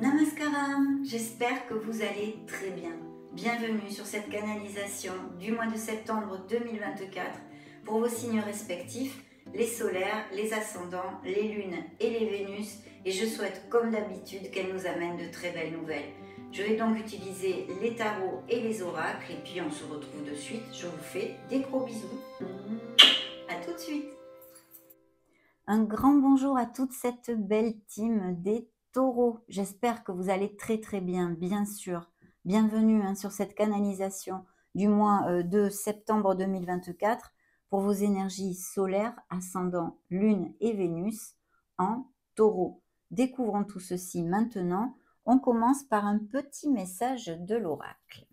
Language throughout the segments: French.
Namaskaram, j'espère que vous allez très bien. Bienvenue sur cette canalisation du mois de septembre 2024 pour vos signes respectifs, les solaires, les ascendants, les lunes et les Vénus, et je souhaite comme d'habitude qu'elles nous amènent de très belles nouvelles. Je vais donc utiliser les tarots et les oracles et puis on se retrouve de suite. Je vous fais des gros bisous. À tout de suite. Un grand bonjour à toute cette belle team des Taureaux. J'espère que vous allez très très bien sûr. Bienvenue sur cette canalisation du mois de septembre 2024 pour vos énergies solaires, ascendant, lune et Vénus en Taureau. Découvrons tout ceci maintenant. On commence par un petit message de l'oracle.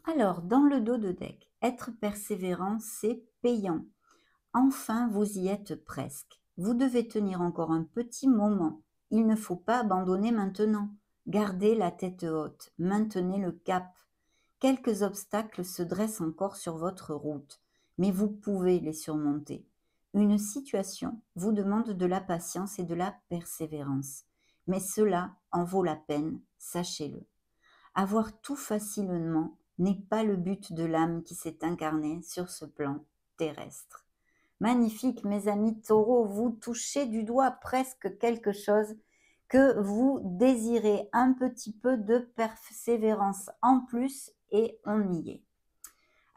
Alors, dans le dos de deck, être persévérant, c'est payant. Enfin, vous y êtes presque. Vous devez tenir encore un petit moment. Il ne faut pas abandonner maintenant. Gardez la tête haute, maintenez le cap. Quelques obstacles se dressent encore sur votre route, mais vous pouvez les surmonter. Une situation vous demande de la patience et de la persévérance, mais cela en vaut la peine, sachez-le. Avoir tout facilement n'est pas le but de l'âme qui s'est incarnée sur ce plan terrestre. Magnifique, mes amis taureaux, vous touchez du doigt presque quelque chose que vous désirez, un petit peu de persévérance en plus, et on y est.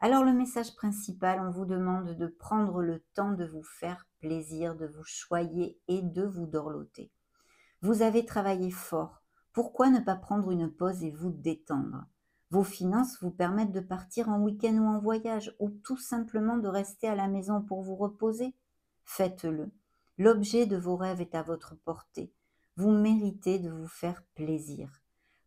Alors le message principal, on vous demande de prendre le temps de vous faire plaisir, de vous choyer et de vous dorloter. Vous avez travaillé fort, pourquoi ne pas prendre une pause et vous détendre? Vos finances vous permettent de partir en week-end ou en voyage, ou tout simplement de rester à la maison pour vous reposer. Faites-le. L'objet de vos rêves est à votre portée. Vous méritez de vous faire plaisir.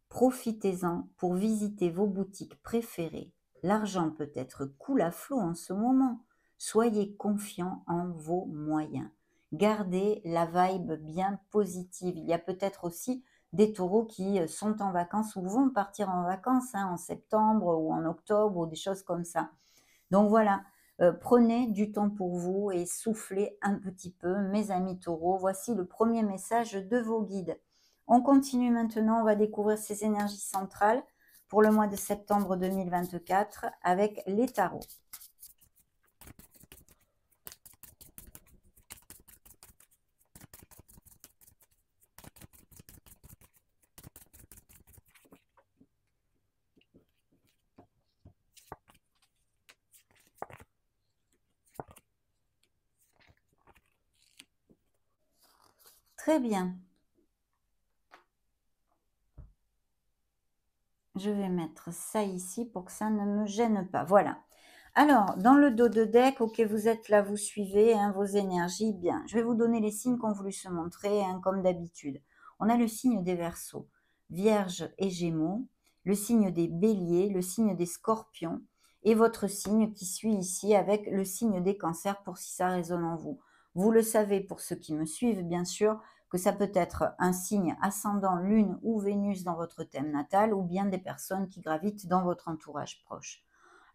Profitez-en pour visiter vos boutiques préférées. L'argent peut-être coule à flot en ce moment. Soyez confiant en vos moyens. Gardez la vibe bien positive. Il y a peut-être aussi des taureaux qui sont en vacances ou vont partir en vacances en septembre ou en octobre ou des choses comme ça. Donc voilà, prenez du temps pour vous et soufflez un petit peu, mes amis taureaux. Voici le premier message de vos guides. On continue maintenant, on va découvrir ces énergies centrales pour le mois de septembre 2024 avec les tarots. Très bien. Je vais mettre ça ici pour que ça ne me gêne pas. Voilà. Alors, dans le dos de deck, ok, vous êtes là, vous suivez vos énergies, bien. Je vais vous donner les signes qu'ont voulu se montrer, comme d'habitude. On a le signe des Verseaux, Vierge et Gémeaux, le signe des Béliers, le signe des Scorpions, et votre signe qui suit ici avec le signe des Cancers pour si ça résonne en vous. Vous le savez pour ceux qui me suivent, bien sûr, que ça peut être un signe ascendant, lune ou Vénus dans votre thème natal, ou bien des personnes qui gravitent dans votre entourage proche.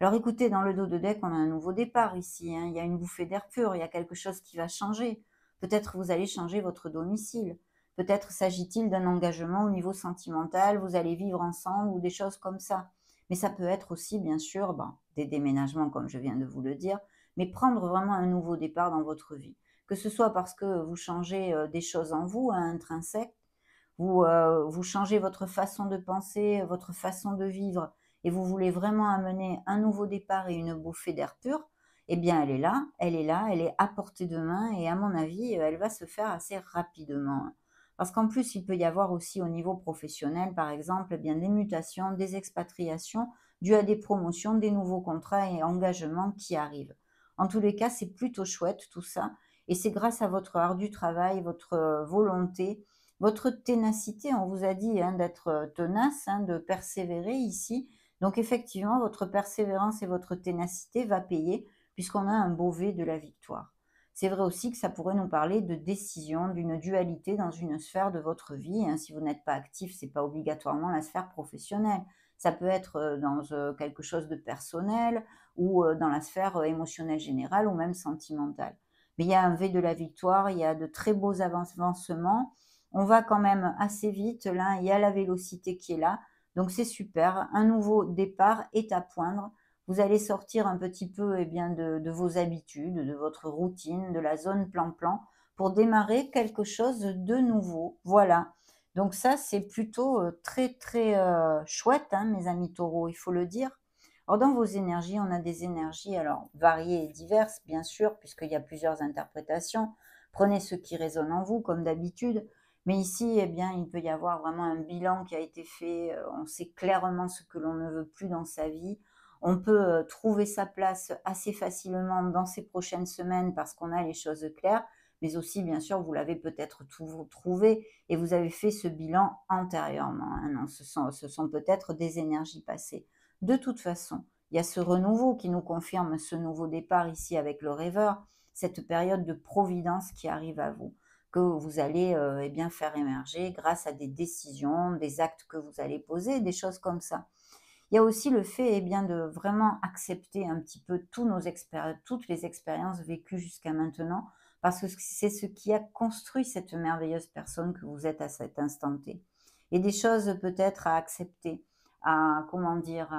Alors écoutez, dans le dos de deck, on a un nouveau départ ici, il y a une bouffée d'air pur, il y a quelque chose qui va changer. Peut-être vous allez changer votre domicile, peut-être s'agit-il d'un engagement au niveau sentimental, vous allez vivre ensemble ou des choses comme ça. Mais ça peut être aussi, bien sûr, des déménagements comme je viens de vous le dire, mais prendre vraiment un nouveau départ dans votre vie. Que ce soit parce que vous changez des choses en vous, intrinsèques, vous changez votre façon de penser, votre façon de vivre, et vous voulez vraiment amener un nouveau départ et une bouffée d'air pur, eh bien elle est là, elle est à portée de main, et à mon avis, elle va se faire assez rapidement. Parce qu'en plus, il peut y avoir aussi au niveau professionnel, par exemple, des mutations, des expatriations dues à des promotions, des nouveaux contrats et engagements qui arrivent. En tous les cas, c'est plutôt chouette tout ça, et c'est grâce à votre ardu travail, votre volonté, votre ténacité. On vous a dit d'être tenace, de persévérer ici. Donc effectivement, votre persévérance et votre ténacité va payer puisqu'on a un beau V de la victoire. c'est vrai aussi que ça pourrait nous parler de décision, d'une dualité dans une sphère de votre vie, hein. Si vous n'êtes pas actif, c'est pas obligatoirement la sphère professionnelle. Ça peut être, dans, quelque chose de personnel ou, dans la sphère, émotionnelle générale ou même sentimentale. Mais il y a un V de la victoire, il y a de très beaux avancements. On va quand même assez vite là, il y a la vélocité qui est là, donc c'est super. Un nouveau départ est à poindre. Vous allez sortir un petit peu, eh bien, de vos habitudes, de votre routine, de la zone plan-plan, pour démarrer quelque chose de nouveau. Voilà. Donc ça, c'est plutôt très, très chouette, hein, mes amis taureaux, il faut le dire. Alors, dans vos énergies, on a des énergies alors variées et diverses, bien sûr, puisqu'il y a plusieurs interprétations. Prenez ce qui résonne en vous, comme d'habitude. Mais ici, eh bien, il peut y avoir vraiment un bilan qui a été fait. On sait clairement ce que l'on ne veut plus dans sa vie. On peut trouver sa place assez facilement dans ces prochaines semaines parce qu'on a les choses claires, mais aussi, bien sûr, vous l'avez peut-être trouvé et vous avez fait ce bilan antérieurement, hein. Non, ce sont peut-être des énergies passées. De toute façon, il y a ce renouveau qui nous confirme ce nouveau départ ici avec le rêveur, cette période de providence qui arrive à vous, que vous allez eh bien, faire émerger grâce à des décisions, des actes que vous allez poser, des choses comme ça. Il y a aussi le fait, eh bien, de vraiment accepter un petit peu toutes les expériences vécues jusqu'à maintenant, parce que c'est ce qui a construit cette merveilleuse personne que vous êtes à cet instant T. Et des choses peut-être à accepter, à, comment dire,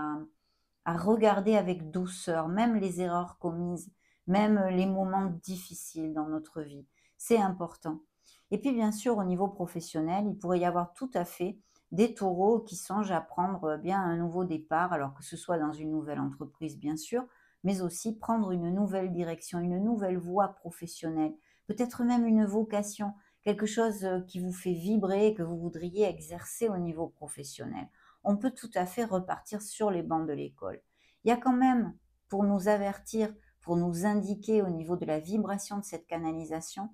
à regarder avec douceur, même les erreurs commises, même les moments difficiles dans notre vie. C'est important. Et puis, bien sûr, au niveau professionnel, il pourrait y avoir tout à fait des taureaux qui songent à prendre bien un nouveau départ, alors que ce soit dans une nouvelle entreprise, bien sûr, mais aussi prendre une nouvelle direction, une nouvelle voie professionnelle, peut-être même une vocation, quelque chose qui vous fait vibrer, que vous voudriez exercer au niveau professionnel. On peut tout à fait repartir sur les bancs de l'école. Il y a quand même, pour nous avertir, pour nous indiquer au niveau de la vibration de cette canalisation,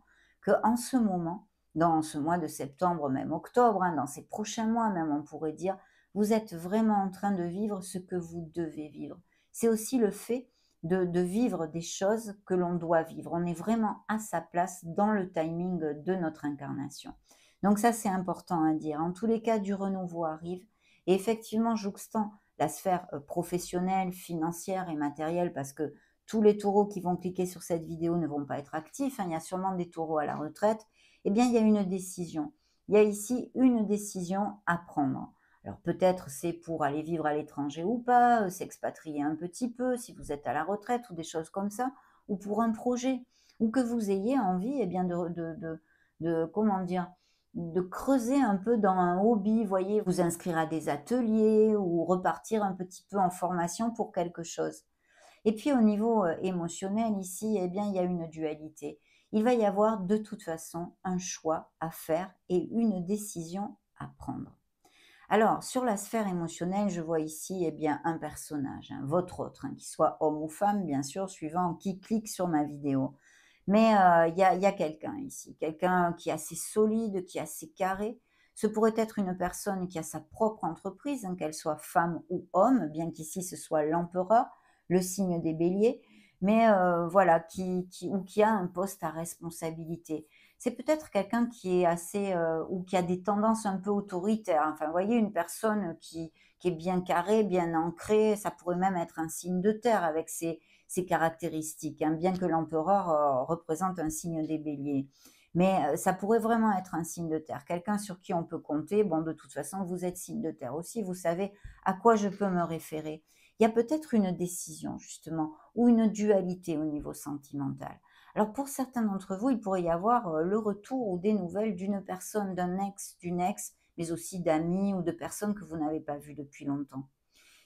qu'en ce moment, dans ce mois de septembre, même octobre, hein, dans ces prochains mois même, on pourrait dire, vous êtes vraiment en train de vivre ce que vous devez vivre. C'est aussi le fait de vivre des choses que l'on doit vivre. On est vraiment à sa place dans le timing de notre incarnation. Donc ça, c'est important à dire. En tous les cas, du renouveau arrive. Et effectivement, jouxtant la sphère professionnelle, financière et matérielle, parce que tous les taureaux qui vont cliquer sur cette vidéo ne vont pas être actifs, hein, il y a sûrement des taureaux à la retraite, eh bien, il y a une décision. Il y a ici une décision à prendre. Alors peut-être c'est pour aller vivre à l'étranger ou pas, s'expatrier un petit peu si vous êtes à la retraite ou des choses comme ça, ou pour un projet, ou que vous ayez envie eh bien, comment dire, de creuser un peu dans un hobby, voyez, vous inscrire à des ateliers ou repartir un petit peu en formation pour quelque chose. Et puis au niveau émotionnel ici, eh bien, il y a une dualité. Il va y avoir de toute façon un choix à faire et une décision à prendre. Alors, sur la sphère émotionnelle, je vois ici eh bien, un personnage, hein, votre autre, hein, qu'il soit homme ou femme, bien sûr, suivant qui clique sur ma vidéo. Mais il y a quelqu'un ici, quelqu'un qui est assez solide, qui est assez carré. Ce pourrait être une personne qui a sa propre entreprise, hein, qu'elle soit femme ou homme, bien qu'ici ce soit l'empereur, le signe des béliers, mais voilà, ou qui a un poste à responsabilité. C'est peut-être quelqu'un qui est assez, ou qui a des tendances un peu autoritaires. Enfin, vous voyez, une personne qui est bien carrée, bien ancrée, ça pourrait même être un signe de terre avec ses caractéristiques, hein, bien que l'empereur représente un signe des béliers. Mais ça pourrait vraiment être un signe de terre, quelqu'un sur qui on peut compter. Bon, de toute façon, vous êtes signe de terre aussi, vous savez à quoi je peux me référer. Il y a peut-être une décision, justement, ou une dualité au niveau sentimental. Alors, pour certains d'entre vous, il pourrait y avoir le retour ou des nouvelles d'une personne, d'un ex, d'une ex, mais aussi d'amis ou de personnes que vous n'avez pas vues depuis longtemps.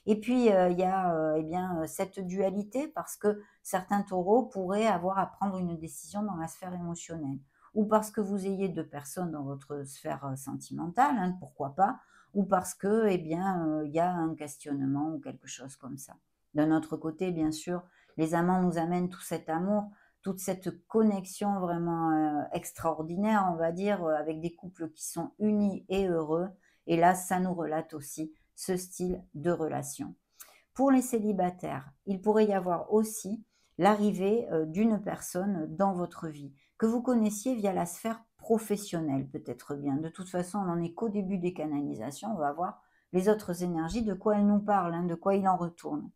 Et puis, il y a, eh bien, cette dualité parce que certains taureaux pourraient avoir à prendre une décision dans la sphère émotionnelle ou parce que vous ayez 2 personnes dans votre sphère, sentimentale, hein, pourquoi pas, ou parce que, eh bien, il y a un questionnement ou quelque chose comme ça. D'un autre côté, bien sûr, les amants nous amènent tout cet amour, toute cette connexion vraiment, extraordinaire, on va dire, avec des couples qui sont unis et heureux et là, ça nous relate aussi ce style de relation. Pour les célibataires, il pourrait y avoir aussi l'arrivée d'une personne dans votre vie, que vous connaissiez via la sphère professionnelle peut-être bien. De toute façon, on n'en est qu'au début des canalisations, on va voir les autres énergies, de quoi elles nous parlent, hein, de quoi il en retourne.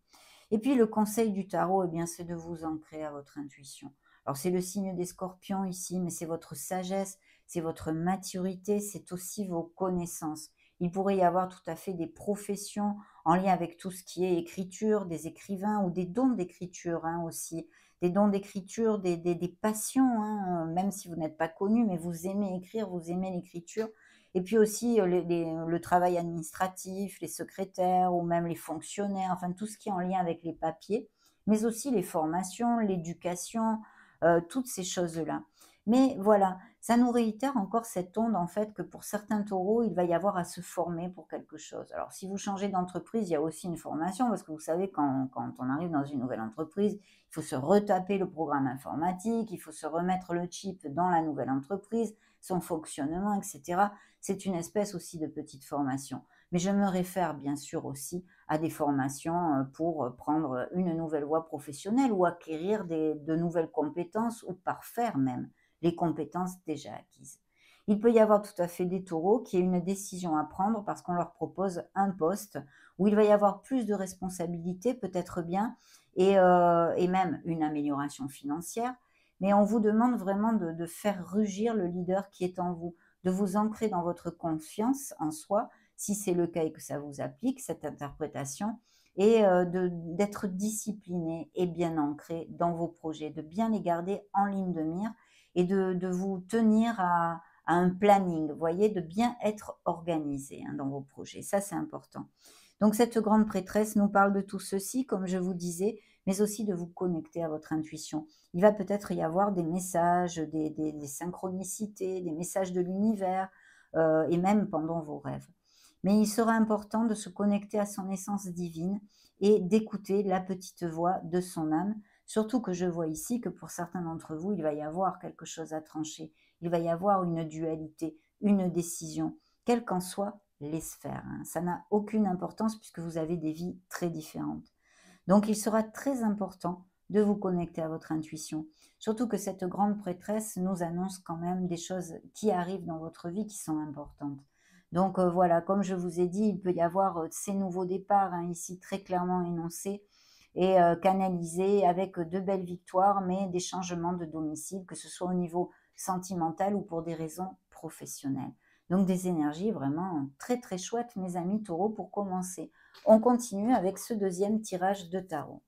Et puis le conseil du tarot, eh bien, c'est de vous ancrer à votre intuition. Alors c'est le signe des scorpions ici, mais c'est votre sagesse, c'est votre maturité, c'est aussi vos connaissances. Il pourrait y avoir tout à fait des professions en lien avec tout ce qui est écriture, des écrivains ou des dons d'écriture, hein, aussi. Des dons d'écriture, des passions, hein, même si vous n'êtes pas connu, mais vous aimez écrire, vous aimez l'écriture. Et puis aussi le travail administratif, les secrétaires ou même les fonctionnaires, enfin tout ce qui est en lien avec les papiers, mais aussi les formations, l'éducation, toutes ces choses-là. Mais voilà, ça nous réitère encore cette onde en fait que pour certains taureaux, il va y avoir à se former pour quelque chose. Alors si vous changez d'entreprise, il y a aussi une formation parce que vous savez quand on arrive dans une nouvelle entreprise, il faut se retaper le programme informatique, il faut se remettre le chip dans la nouvelle entreprise, son fonctionnement, etc. C'est une espèce aussi de petite formation. Mais je me réfère bien sûr aussi à des formations pour prendre une nouvelle voie professionnelle ou acquérir de nouvelles compétences ou parfaire même les compétences déjà acquises. Il peut y avoir tout à fait des taureaux qui aient une décision à prendre parce qu'on leur propose un poste où il va y avoir plus de responsabilités, peut-être bien, et même une amélioration financière. Mais on vous demande vraiment de faire rugir le leader qui est en vous, de vous ancrer dans votre confiance en soi, si c'est le cas et que ça vous applique, cette interprétation, et d'être discipliné et bien ancré dans vos projets, de bien les garder en ligne de mire et de vous tenir à un planning, vous voyez, de bien être organisé hein, dans vos projets. Ça, c'est important. Donc, cette grande prêtresse nous parle de tout ceci, comme je vous disais, mais aussi de vous connecter à votre intuition. Il va peut-être y avoir des messages, des synchronicités, des messages de l'univers, et même pendant vos rêves. Mais il sera important de se connecter à son essence divine et d'écouter la petite voix de son âme. Surtout que je vois ici que pour certains d'entre vous, il va y avoir quelque chose à trancher. Il va y avoir une dualité, une décision, quelles qu'en soient les sphères. Hein. Ça n'a aucune importance puisque vous avez des vies très différentes. Donc il sera très important de vous connecter à votre intuition. Surtout que cette grande prêtresse nous annonce quand même des choses qui arrivent dans votre vie qui sont importantes. Donc voilà, comme je vous ai dit, il peut y avoir ces nouveaux départs hein, ici très clairement énoncés et canalisés avec de belles victoires, mais des changements de domicile, que ce soit au niveau sentimental ou pour des raisons professionnelles. Donc des énergies vraiment très très chouettes, mes amis taureaux, pour commencer. On continue avec ce deuxième tirage de tarot.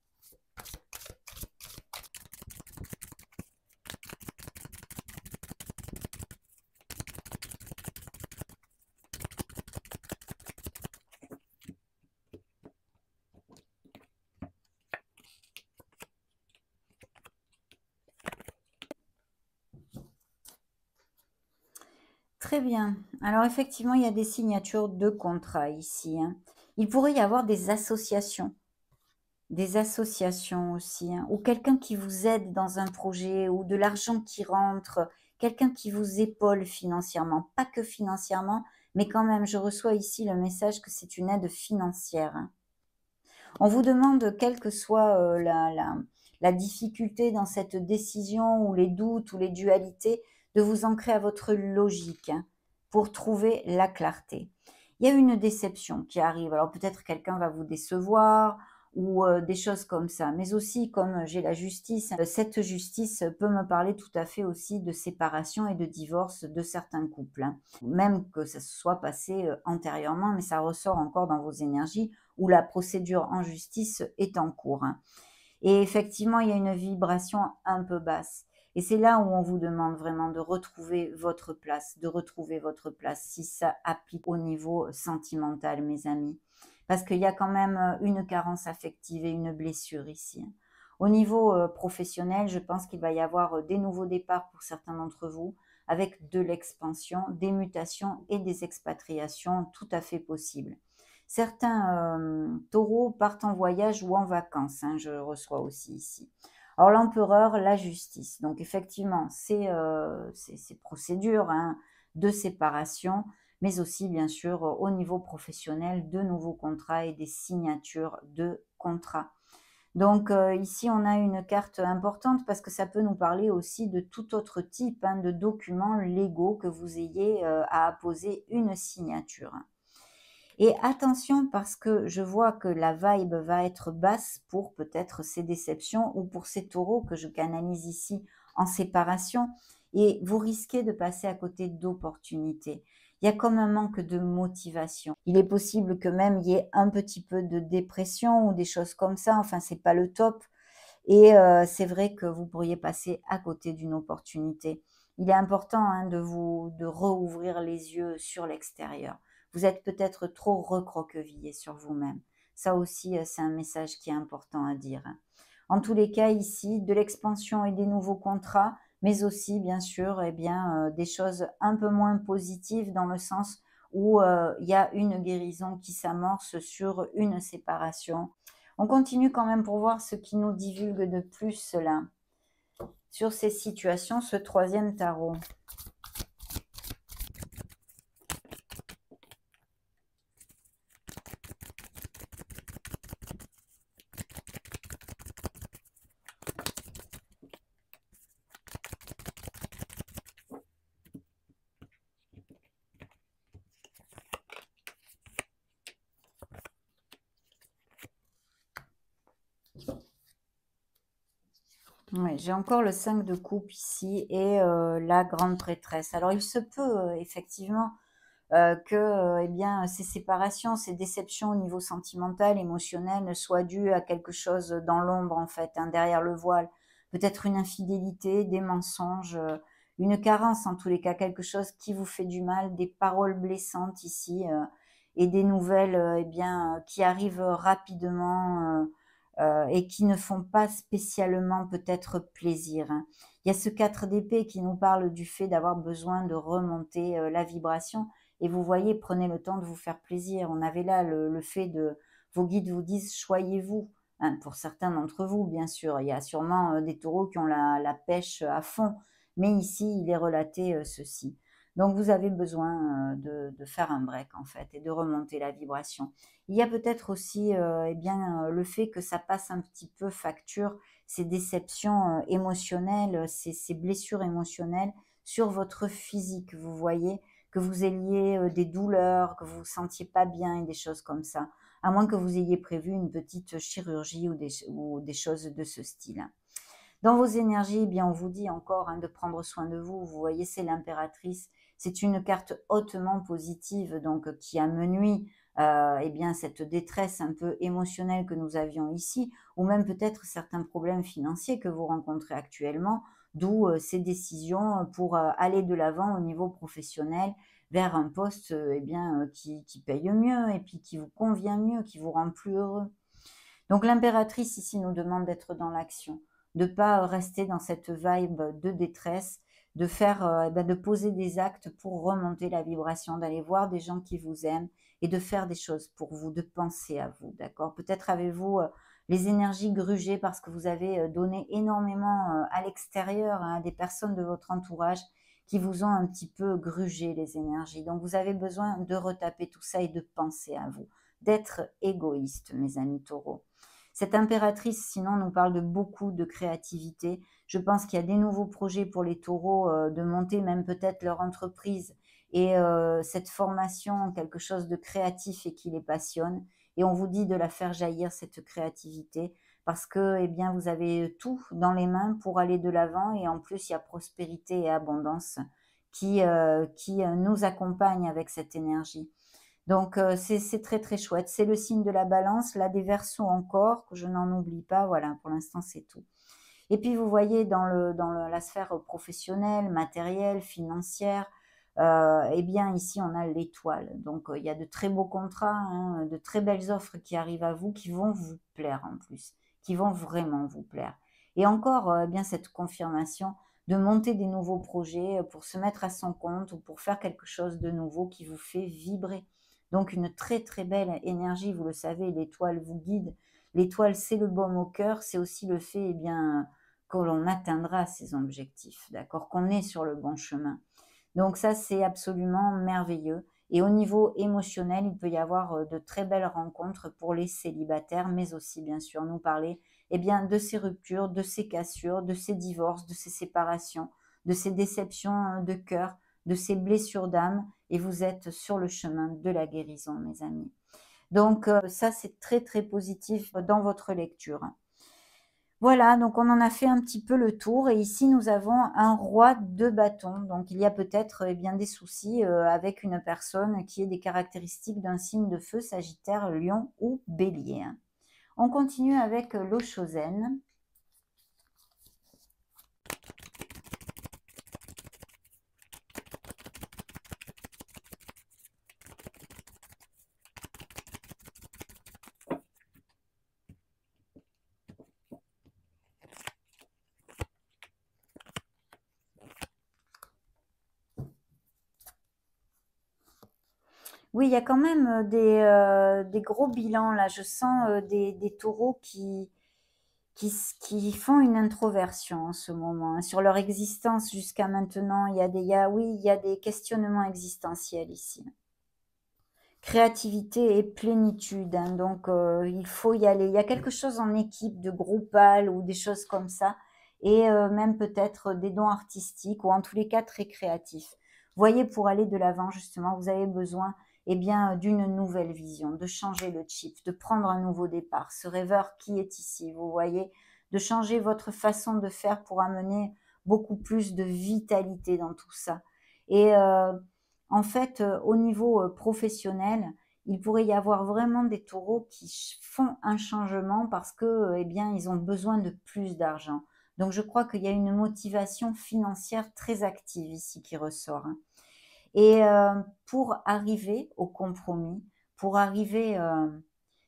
Très bien. Alors effectivement, il y a des signatures de contrats ici. Hein. Il pourrait y avoir des associations aussi, hein, ou quelqu'un qui vous aide dans un projet, ou de l'argent qui rentre, quelqu'un qui vous épaule financièrement, pas que financièrement, mais quand même, je reçois ici le message que c'est une aide financière. Hein. On vous demande, quelle que soit la difficulté dans cette décision, ou les doutes, ou les dualités, de vous ancrer à votre logique hein, pour trouver la clarté. Il y a une déception qui arrive. Alors peut-être quelqu'un va vous décevoir, ou des choses comme ça. Mais aussi, comme j'ai la justice, cette justice peut me parler tout à fait aussi de séparation et de divorce de certains couples. Hein. Même que ça se soit passé antérieurement, mais ça ressort encore dans vos énergies, où la procédure en justice est en cours. Hein. Et effectivement, il y a une vibration un peu basse. Et c'est là où on vous demande vraiment de retrouver votre place, si ça applique au niveau sentimental, mes amis. Parce qu'il y a quand même une carence affective et une blessure ici. Hein. Au niveau professionnel, je pense qu'il va y avoir des nouveaux départs pour certains d'entre vous, avec de l'expansion, des mutations et des expatriations tout à fait possibles. Certains taureaux partent en voyage ou en vacances, hein, je reçois aussi ici. Alors l'empereur, la justice. Donc effectivement, ces procédures hein, de séparation, mais aussi bien sûr au niveau professionnel, de nouveaux contrats et des signatures de contrats. Donc ici, on a une carte importante parce que ça peut nous parler aussi de tout autre type hein, de documents légaux que vous ayez à apposer une signature. Et attention parce que je vois que la vibe va être basse pour peut-être ces déceptions ou pour ces taureaux que je canalise ici en séparation et vous risquez de passer à côté d'opportunités. Il y a comme un manque de motivation. Il est possible que même il y ait un petit peu de dépression ou des choses comme ça. Enfin, c'est pas le top. Et c'est vrai que vous pourriez passer à côté d'une opportunité. Il est important hein, de rouvrir les yeux sur l'extérieur. Vous êtes peut-être trop recroquevillé sur vous-même. Ça aussi, c'est un message qui est important à dire. En tous les cas, ici, de l'expansion et des nouveaux contrats, mais aussi, bien sûr, eh bien, des choses un peu moins positives dans le sens où il y a une guérison qui s'amorce sur une séparation. On continue quand même pour voir ce qui nous divulgue de plus là, sur ces situations, ce troisième tarot. Ouais, j'ai encore le 5 de coupe ici et la grande prêtresse. Alors il se peut effectivement que eh bien, ces séparations, ces déceptions au niveau sentimental, émotionnel, soient dues à quelque chose dans l'ombre en fait, hein, derrière le voile. Peut-être une infidélité, des mensonges, une carence en tous les cas, quelque chose qui vous fait du mal, des paroles blessantes ici et des nouvelles eh bien, qui arrivent rapidement et qui ne font pas spécialement peut-être plaisir, hein. Il y a ce 4 d'épée qui nous parle du fait d'avoir besoin de remonter la vibration et vous voyez, prenez le temps de vous faire plaisir. On avait là le fait de, vos guides vous disent, choyez-vous. Hein, pour certains d'entre vous, bien sûr. Il y a sûrement des taureaux qui ont la pêche à fond. Mais ici, il est relaté ceci. Donc, vous avez besoin de faire un break, en fait, et de remonter la vibration. Il y a peut-être aussi eh bien, le fait que ça passe un petit peu facture, ces déceptions émotionnelles, ces blessures émotionnelles sur votre physique, vous voyez, que vous ayez des douleurs, que vous vous sentiez pas bien et des choses comme ça, à moins que vous ayez prévu une petite chirurgie ou des choses de ce style. Dans vos énergies, eh bien, on vous dit encore hein, de prendre soin de vous. Vous voyez, c'est l'impératrice. C'est une carte hautement positive, donc qui amenuit eh bien, cette détresse un peu émotionnelle que nous avions ici, ou même peut-être certains problèmes financiers que vous rencontrez actuellement, d'où ces décisions pour aller de l'avant au niveau professionnel vers un poste eh bien, qui paye mieux et puis qui vous convient mieux, qui vous rend plus heureux. Donc l'impératrice ici nous demande d'être dans l'action, de pas rester dans cette vibe de détresse, de faire, de poser des actes pour remonter la vibration, d'aller voir des gens qui vous aiment et de faire des choses pour vous, de penser à vous, d'accord? Peut-être avez-vous les énergies grugées parce que vous avez donné énormément à l'extérieur hein, à des personnes de votre entourage qui vous ont un petit peu grugé les énergies. Donc vous avez besoin de retaper tout ça et de penser à vous, d'être égoïste, mes amis taureaux. Cette impératrice, sinon, nous parle de beaucoup de créativité. Je pense qu'il y a des nouveaux projets pour les taureaux, de monter même peut-être leur entreprise et cette formation, quelque chose de créatif et qui les passionne. Et on vous dit de la faire jaillir, cette créativité, parce que eh bien, vous avez tout dans les mains pour aller de l'avant et en plus, il y a prospérité et abondance qui nous accompagnent avec cette énergie. Donc c'est très, très chouette. C'est le signe de la Balance, là des Verseaux encore, que je n'en oublie pas. Voilà, pour l'instant, c'est tout. Et puis vous voyez dans la sphère professionnelle, matérielle, financière, eh bien ici on a l'Étoile. Donc il y a de très beaux contrats, hein, de très belles offres qui arrivent à vous, qui vont vous plaire en plus, qui vont vraiment vous plaire. Et encore eh bien cette confirmation de monter des nouveaux projets pour se mettre à son compte ou pour faire quelque chose de nouveau qui vous fait vibrer. Donc une très très belle énergie, vous le savez, l'Étoile vous guide. L'Étoile, c'est le baume au cœur, c'est aussi le fait eh bien, que l'on atteindra ses objectifs, d'accord, qu'on est sur le bon chemin. Donc ça, c'est absolument merveilleux. Et au niveau émotionnel, il peut y avoir de très belles rencontres pour les célibataires, mais aussi, bien sûr, nous parler eh bien, de ces ruptures, de ces cassures, de ces divorces, de ces séparations, de ces déceptions de cœur, de ces blessures d'âme, et vous êtes sur le chemin de la guérison, mes amis. Donc ça, c'est très, très positif dans votre lecture. Voilà, donc on en a fait un petit peu le tour et ici nous avons un roi de bâton. Donc il y a peut-être eh bien des soucis avec une personne qui ait des caractéristiques d'un signe de feu, Sagittaire, Lion ou Bélier, hein. On continue avec l'eau chauzaine. Oui, il y a quand même des gros bilans là. Je sens des taureaux qui font une introversion en ce moment, hein. Sur leur existence jusqu'à maintenant, oui, il y a des questionnements existentiels ici. Créativité et plénitude, hein, donc il faut y aller. Il y a quelque chose en équipe, de groupal ou des choses comme ça, et même peut-être des dons artistiques ou en tous les cas très créatifs. Voyez, pour aller de l'avant, justement, vous avez besoin eh bien, d'une nouvelle vision, de changer le chip, de prendre un nouveau départ. Ce rêveur qui est ici, vous voyez, de changer votre façon de faire pour amener beaucoup plus de vitalité dans tout ça. Et en fait, au niveau professionnel, il pourrait y avoir vraiment des taureaux qui font un changement parce que, eh bien, ils ont besoin de plus d'argent. Donc je crois qu'il y a une motivation financière très active ici qui ressort, hein. Et pour arriver au compromis, pour arriver,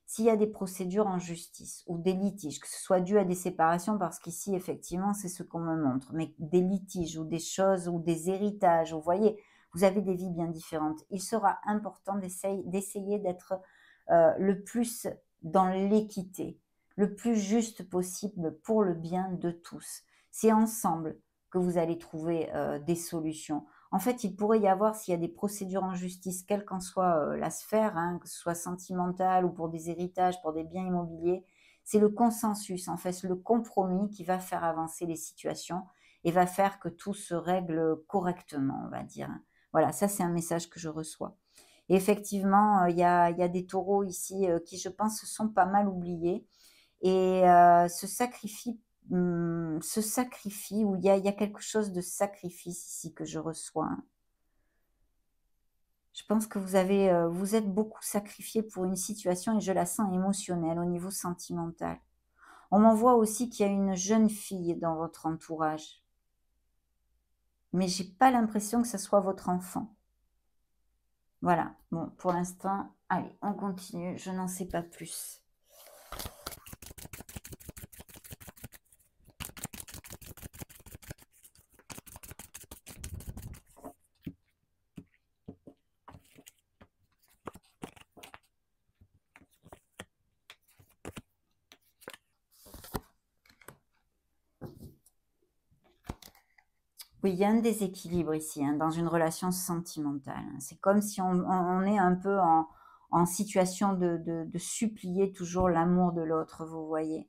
s'il y a des procédures en justice ou des litiges, que ce soit dû à des séparations, parce qu'ici effectivement c'est ce qu'on me montre, mais des litiges ou des choses ou des héritages, vous voyez, vous avez des vies bien différentes. Il sera important d'essayer d'être le plus dans l'équité, le plus juste possible pour le bien de tous. C'est ensemble que vous allez trouver des solutions. En fait, il pourrait y avoir, s'il y a des procédures en justice, quelle qu'en soit la sphère, hein, que ce soit sentimentale ou pour des héritages, pour des biens immobiliers, c'est le consensus, en fait, le compromis qui va faire avancer les situations et va faire que tout se règle correctement, on va dire. Voilà, ça c'est un message que je reçois. Et effectivement, il y a des taureaux ici qui, je pense, sont pas mal oubliés et se sacrifient, où il y a quelque chose de sacrifice ici que je reçois, hein. Je pense que vous êtes beaucoup sacrifié pour une situation et je la sens émotionnelle au niveau sentimental. On m'envoie aussi qu'il y a une jeune fille dans votre entourage, mais j'ai pas l'impression que ce soit votre enfant. Voilà, bon, pour l'instant, allez, on continue, je n'en sais pas plus. Oui, il y a un déséquilibre ici, hein, dans une relation sentimentale, hein. C'est comme si on est un peu en situation de supplier toujours l'amour de l'autre, vous voyez.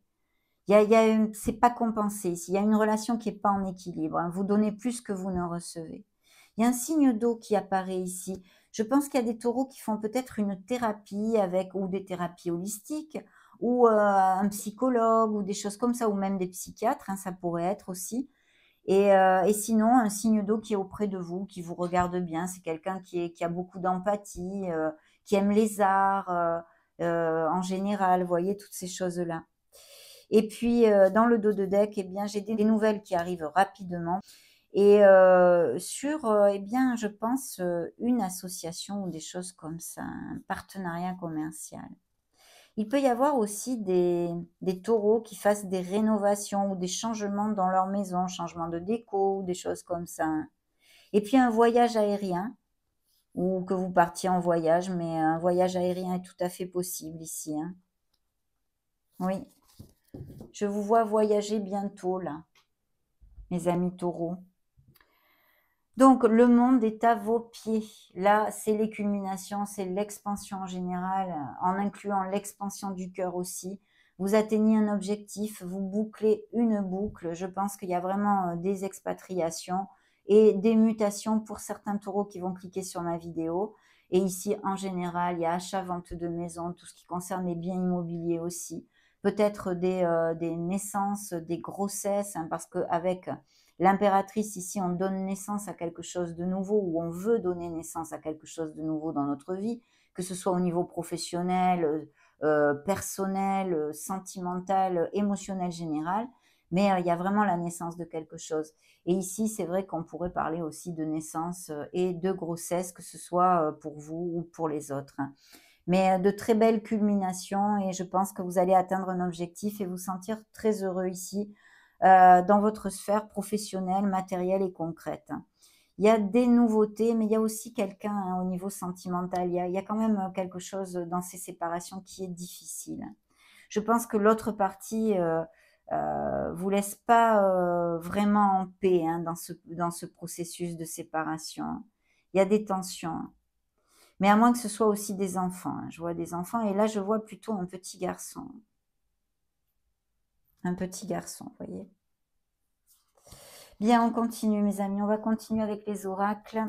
C'est pas compensé ici. Il y a une relation qui est pas en équilibre, hein. Vous donnez plus que vous ne recevez. Il y a un signe d'eau qui apparaît ici. Je pense qu'il y a des taureaux qui font peut-être une thérapie avec, ou des thérapies holistiques, ou un psychologue, ou des choses comme ça, ou même des psychiatres, hein, ça pourrait être aussi. Et sinon, un signe d'eau qui est auprès de vous, qui vous regarde bien, c'est quelqu'un qui a beaucoup d'empathie, qui aime les arts en général, vous voyez, toutes ces choses-là. Et puis, dans le dos de deck, eh bien, j'ai des nouvelles qui arrivent rapidement. Et sur, eh bien, je pense, une association ou des choses comme ça, un partenariat commercial. Il peut y avoir aussi des taureaux qui fassent des rénovations ou des changements dans leur maison, changement de déco ou des choses comme ça, hein. Et puis un voyage aérien, ou que vous partiez en voyage, mais un voyage aérien est tout à fait possible ici, hein. Oui, je vous vois voyager bientôt là, mes amis taureaux. Donc le monde est à vos pieds. Là, c'est les culminations, c'est l'expansion en général, en incluant l'expansion du cœur aussi. vous atteignez un objectif, vous bouclez une boucle. Je pense qu'il y a vraiment des expatriations et des mutations pour certains taureaux qui vont cliquer sur ma vidéo. Et ici, en général, il y a achat, vente de maison, tout ce qui concerne les biens immobiliers aussi. Peut-être des naissances, des grossesses, hein, parce qu'avec l'impératrice, ici, on donne naissance à quelque chose de nouveau, ou on veut donner naissance à quelque chose de nouveau dans notre vie, que ce soit au niveau professionnel, personnel, sentimental, émotionnel général, mais il y a vraiment la naissance de quelque chose. Et ici, c'est vrai qu'on pourrait parler aussi de naissance et de grossesse, que ce soit pour vous ou pour les autres, hein. Mais de très belles culminations et je pense que vous allez atteindre un objectif et vous sentir très heureux ici, dans votre sphère professionnelle, matérielle et concrète. Il y a des nouveautés, mais il y a aussi quelqu'un, hein, au niveau sentimental. Il y a quand même quelque chose dans ces séparations qui est difficile. Je pense que l'autre partie vous laisse pas vraiment en paix, hein, dans ce processus de séparation. Il y a des tensions, mais à moins que ce soit aussi des enfants, hein. Je vois des enfants et là je vois plutôt un petit garçon. Un petit garçon, vous voyez. Bien, on continue mes amis, on va continuer avec les oracles.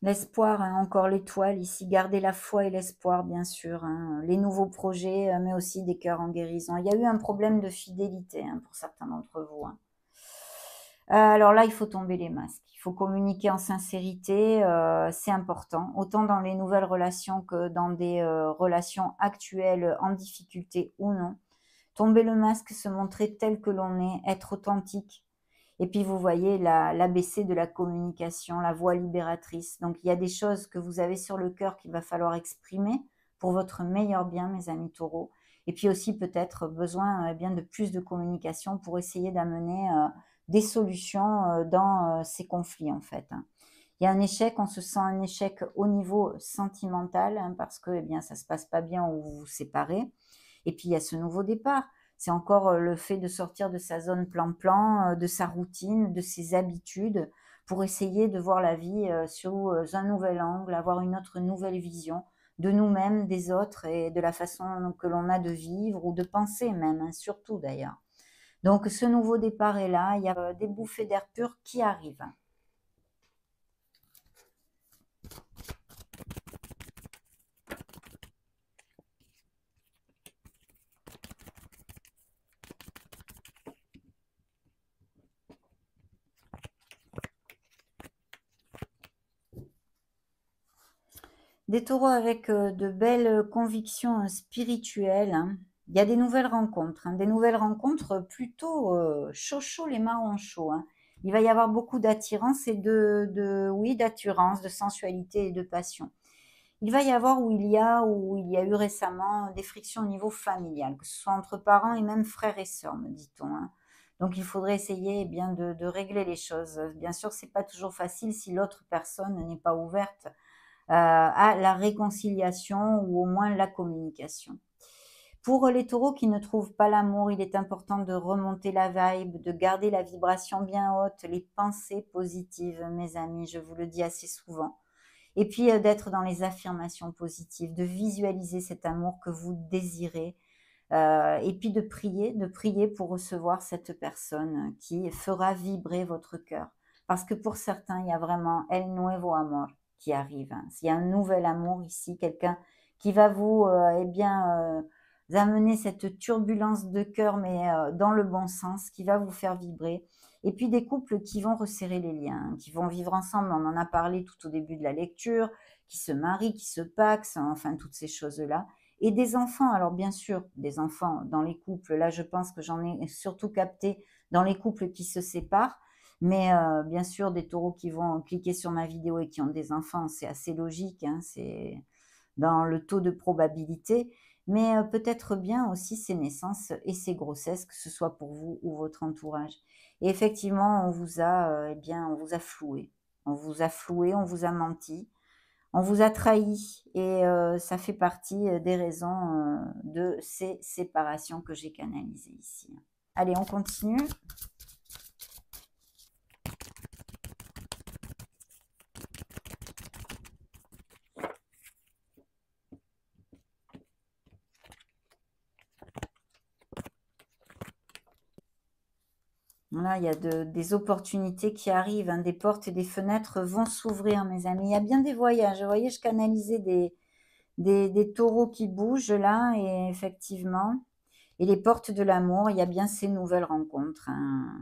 L'espoir, hein, encore l'étoile ici, garder la foi et l'espoir, bien sûr, hein, les nouveaux projets, mais aussi des cœurs en guérison. Il y a eu un problème de fidélité, hein, pour certains d'entre vous, hein. Alors là, il faut tomber les masques. Il faut communiquer en sincérité, c'est important, autant dans les nouvelles relations que dans des relations actuelles en difficulté ou non. Tomber le masque, se montrer tel que l'on est, être authentique. Et puis vous voyez l'ABC de la communication, la voix libératrice. Donc il y a des choses que vous avez sur le cœur qu'il va falloir exprimer pour votre meilleur bien, mes amis taureaux. Et puis aussi peut-être besoin bien de plus de communication pour essayer d'amener des solutions dans ces conflits en fait, hein. Il y a un échec, on se sent un échec au niveau sentimental, hein, parce que eh bien, ça ne se passe pas bien ou vous vous séparez. Et puis il y a ce nouveau départ. C'est encore le fait de sortir de sa zone plan-plan, de sa routine, de ses habitudes, pour essayer de voir la vie sous un nouvel angle, avoir une autre nouvelle vision de nous-mêmes, des autres et de la façon que l'on a de vivre ou de penser même, hein, surtout d'ailleurs. Donc ce nouveau départ est là, il y a des bouffées d'air pur qui arrivent. Des taureaux avec de belles convictions spirituelles, hein. Il y a des nouvelles rencontres, hein, des nouvelles rencontres plutôt chaud chaud les marrons chauds, hein. Il va y avoir beaucoup d'attirance et oui, d'attirance, de sensualité et de passion. Il va y avoir où il y a eu récemment des frictions au niveau familial, que ce soit entre parents et même frères et sœurs, me dit-on, hein. Donc il faudrait essayer eh bien de régler les choses. Bien sûr, c'est pas toujours facile si l'autre personne n'est pas ouverte à la réconciliation ou au moins la communication. Pour les taureaux qui ne trouvent pas l'amour, il est important de remonter la vibe, de garder la vibration bien haute, les pensées positives, mes amis, je vous le dis assez souvent. Et puis d'être dans les affirmations positives, de visualiser cet amour que vous désirez, et puis de prier pour recevoir cette personne qui fera vibrer votre cœur. Parce que pour certains, il y a vraiment El Nuevo Amor qui arrive, hein. Il y a un nouvel amour ici, quelqu'un qui va vous eh bien, amener cette turbulence de cœur, mais dans le bon sens, qui va vous faire vibrer. Et puis des couples qui vont resserrer les liens, qui vont vivre ensemble, on en a parlé tout au début de la lecture, qui se marient, qui se paxent, enfin toutes ces choses-là. Et des enfants, alors bien sûr, des enfants dans les couples, là je pense que j'en ai surtout capté dans les couples qui se séparent, mais bien sûr des taureaux qui vont cliquer sur ma vidéo et qui ont des enfants, c'est assez logique, hein, c'est dans le taux de probabilité, mais peut-être bien aussi ces naissances et ces grossesses, que ce soit pour vous ou votre entourage. Et effectivement, on vous a, eh bien, on vous a floué. On vous a floué, on vous a menti. On vous a trahi et ça fait partie des raisons de ces séparations que j'ai canalisées ici. Allez, on continue. Là, il y a des opportunités qui arrivent, hein, des portes et des fenêtres vont s'ouvrir, mes amis. Il y a bien des voyages. Vous voyez, je canalisais des taureaux qui bougent là, et effectivement. Et les portes de l'amour, il y a bien ces nouvelles rencontres, hein.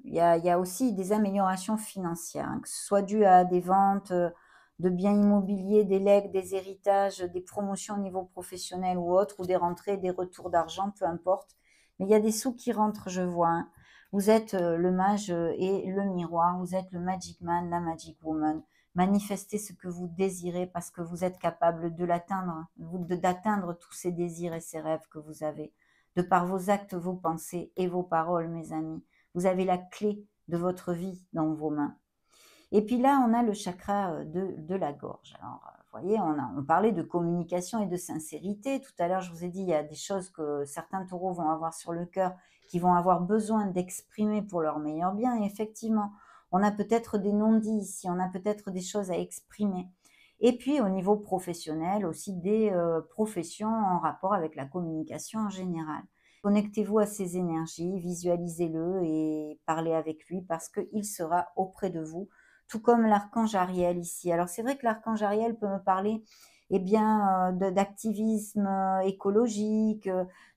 Il y a aussi des améliorations financières, hein, que ce soit dû à des ventes de biens immobiliers, des legs, des héritages, des promotions au niveau professionnel ou autre, ou des rentrées, des retours d'argent, peu importe. Mais il y a des sous qui rentrent, je vois, hein. Vous êtes le mage et le miroir, vous êtes le Magic Man, la Magic Woman. Manifestez ce que vous désirez parce que vous êtes capable de l'atteindre, d'atteindre tous ces désirs et ces rêves que vous avez, de par vos actes, vos pensées et vos paroles, mes amis. Vous avez la clé de votre vie dans vos mains. Et puis là, on a le chakra de la gorge. Alors, vous voyez, on parlait de communication et de sincérité. Tout à l'heure, je vous ai dit, il y a des choses que certains taureaux vont avoir sur le cœur, qui vont avoir besoin d'exprimer pour leur meilleur bien. Et effectivement, on a peut-être des non-dits ici, on a peut-être des choses à exprimer. Et puis, au niveau professionnel, aussi des professions en rapport avec la communication en général. Connectez-vous à ces énergies, visualisez-le et parlez avec lui parce qu'il sera auprès de vous, tout comme l'archange Ariel ici. Alors c'est vrai que l'archange Ariel peut me parler bien, d'activisme écologique,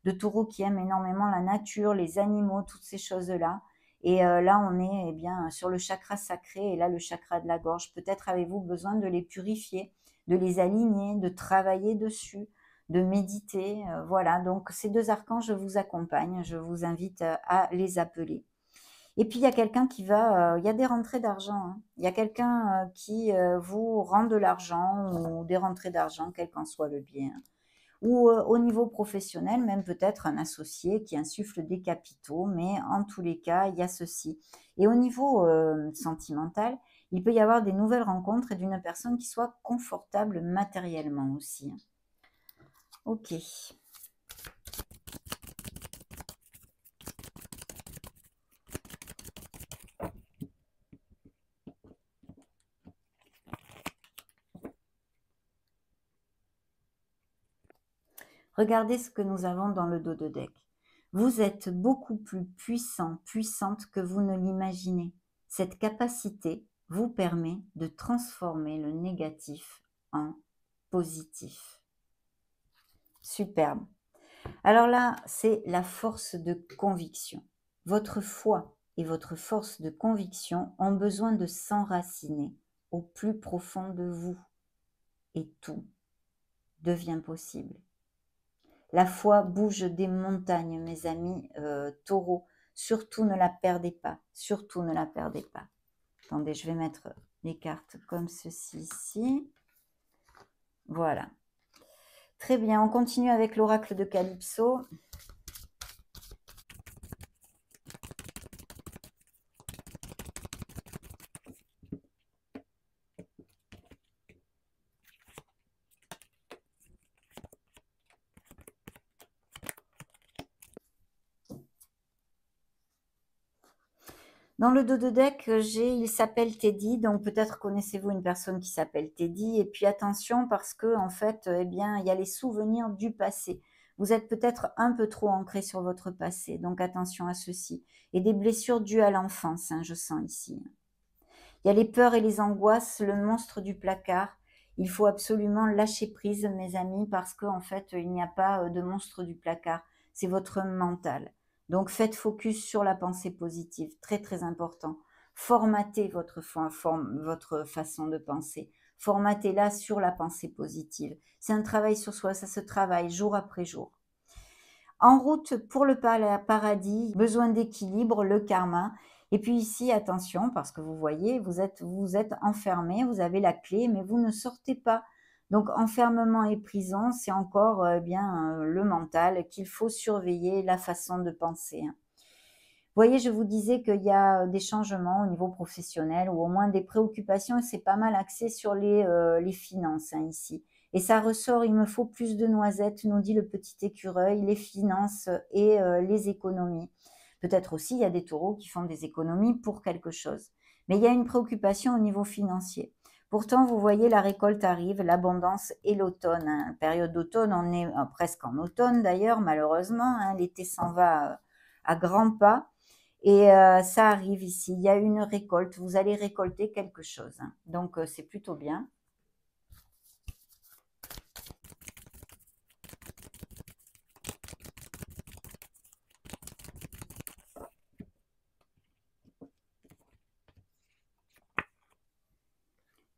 de taureaux qui aiment énormément la nature, les animaux, toutes ces choses-là. Et là, on est bien sur le chakra sacré et là, le chakra de la gorge. Peut-être avez-vous besoin de les purifier, de les aligner, de travailler dessus, de méditer. Voilà, donc ces deux archanges vous accompagnent. Je vous invite à les appeler. Et puis, il y a quelqu'un qui va, il y a des rentrées d'argent, hein. Il y a quelqu'un qui vous rend de l'argent ou des rentrées d'argent, quel qu'en soit le bien. Ou au niveau professionnel, même peut-être un associé qui insuffle des capitaux, mais en tous les cas, il y a ceci. Et au niveau sentimental, il peut y avoir des nouvelles rencontres et d'une personne qui soit confortable matériellement aussi. Ok. Regardez ce que nous avons dans le dos de deck. Vous êtes beaucoup plus puissant, puissante que vous ne l'imaginez. Cette capacité vous permet de transformer le négatif en positif. Superbe. Alors là, c'est la force de conviction. Votre foi et votre force de conviction ont besoin de s'enraciner au plus profond de vous. Et tout devient possible. La foi bouge des montagnes, mes amis taureaux. Surtout ne la perdez pas. Surtout ne la perdez pas. Attendez, je vais mettre les cartes comme ceci ici. Voilà. Très bien, on continue avec l'oracle de Calypso. Dans le dos de deck, il s'appelle Teddy, donc peut-être connaissez-vous une personne qui s'appelle Teddy. Et puis attention parce que en fait, eh bien, il y a les souvenirs du passé. Vous êtes peut-être un peu trop ancré sur votre passé, donc attention à ceci. Et des blessures dues à l'enfance, hein, je sens ici. Il y a les peurs et les angoisses, le monstre du placard. Il faut absolument lâcher prise, mes amis, parce qu'en fait, il n'y a pas de monstre du placard. C'est votre mental. Donc, faites focus sur la pensée positive. Très, très important. Formatez votre façon de penser. Formatez-la sur la pensée positive. C'est un travail sur soi. Ça se travaille jour après jour. En route pour le paradis, besoin d'équilibre, le karma. Et puis ici, attention, parce que vous voyez, vous êtes enfermé, vous avez la clé, mais vous ne sortez pas. Donc, enfermement et prison, c'est encore bien le mental qu'il faut surveiller, la façon de penser. voyez, je vous disais qu'il y a des changements au niveau professionnel ou au moins des préoccupations et c'est pas mal axé sur les finances hein, ici. Et ça ressort, il me faut plus de noisettes, nous dit le petit écureuil, les finances et les économies. Peut-être aussi, il y a des taureaux qui font des économies pour quelque chose. Mais il y a une préoccupation au niveau financier. Pourtant, vous voyez, la récolte arrive, l'abondance et l'automne. Hein. Période d'automne, on est presque en automne d'ailleurs, malheureusement. Hein, l'été s'en va à grands pas. Et ça arrive ici, il y a une récolte, vous allez récolter quelque chose. Hein. Donc, c'est plutôt bien.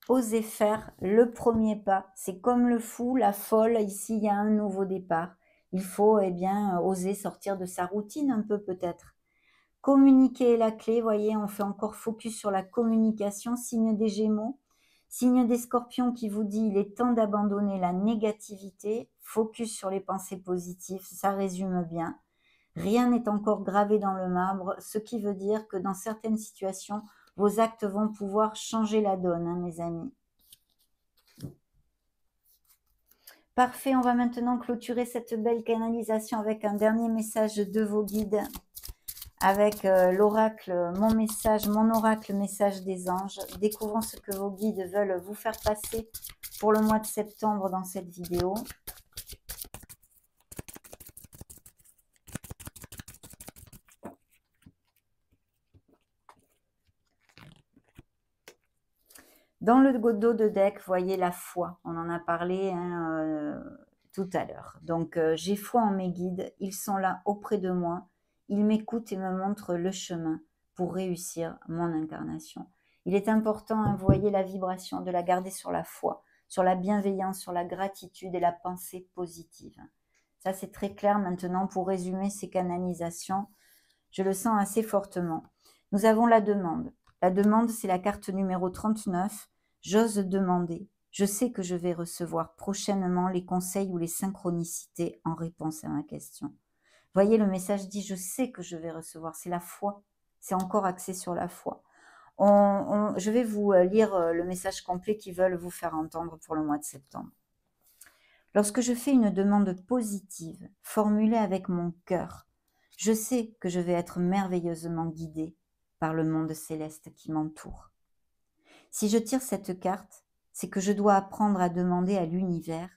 Osez faire le premier pas. C'est comme le fou, la folle. Ici, il y a un nouveau départ. Il faut eh bien, oser sortir de sa routine un peu peut-être. Communiquer est la clé, voyez, on fait encore focus sur la communication, signe des Gémeaux. Signe des Scorpions qui vous dit il est temps d'abandonner la négativité, focus sur les pensées positives, ça résume bien. Rien n'est encore gravé dans le marbre, ce qui veut dire que dans certaines situations, vos actes vont pouvoir changer la donne, hein, mes amis. Parfait, on va maintenant clôturer cette belle canalisation avec un dernier message de vos guides, avec l'oracle, mon oracle message des anges. Découvrons ce que vos guides veulent vous faire passer pour le mois de septembre dans cette vidéo. Dans le dos de deck, voyez la foi. On en a parlé hein, tout à l'heure. Donc, j'ai foi en mes guides. Ils sont là auprès de moi. Ils m'écoutent et me montrent le chemin pour réussir mon incarnation. Il est important, hein, vous voyez la vibration, de la garder sur la foi, sur la bienveillance, sur la gratitude et la pensée positive. Ça, c'est très clair maintenant pour résumer ces canalisations. Je le sens assez fortement. Nous avons la demande. La demande, c'est la carte numéro 39. J'ose demander. Je sais que je vais recevoir prochainement les conseils ou les synchronicités en réponse à ma question. Voyez, le message dit « je sais que je vais recevoir ». C'est la foi. C'est encore axé sur la foi. Je vais vous lire le message complet qu'ils veulent vous faire entendre pour le mois de septembre. Lorsque je fais une demande positive, formulée avec mon cœur, je sais que je vais être merveilleusement guidée par le monde céleste qui m'entoure. Si je tire cette carte, c'est que je dois apprendre à demander à l'univers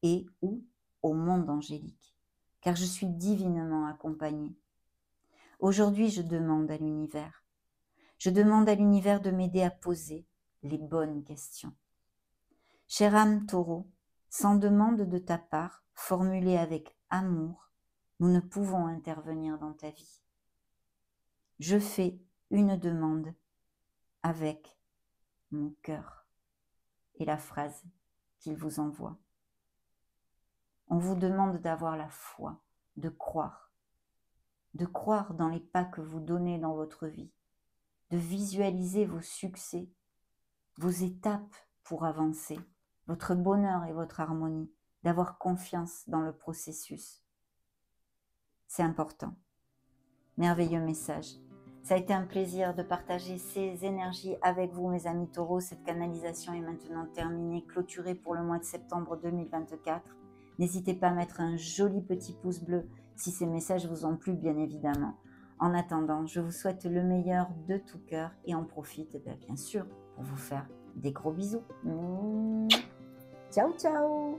et ou au monde angélique, car je suis divinement accompagnée. Aujourd'hui, je demande à l'univers. Je demande à l'univers de m'aider à poser les bonnes questions. Chère âme taureau, sans demande de ta part, formulée avec amour, nous ne pouvons intervenir dans ta vie. Je fais une demande avec mon cœur et la phrase qu'il vous envoie. On vous demande d'avoir la foi, de croire dans les pas que vous donnez dans votre vie, de visualiser vos succès, vos étapes pour avancer, votre bonheur et votre harmonie, d'avoir confiance dans le processus. C'est important. Merveilleux message. Ça a été un plaisir de partager ces énergies avec vous, mes amis taureaux. Cette canalisation est maintenant terminée, clôturée pour le mois de septembre 2024. N'hésitez pas à mettre un joli petit pouce bleu si ces messages vous ont plu, bien évidemment. En attendant, je vous souhaite le meilleur de tout cœur et en profite, bien sûr, pour vous faire des gros bisous. Ciao, ciao!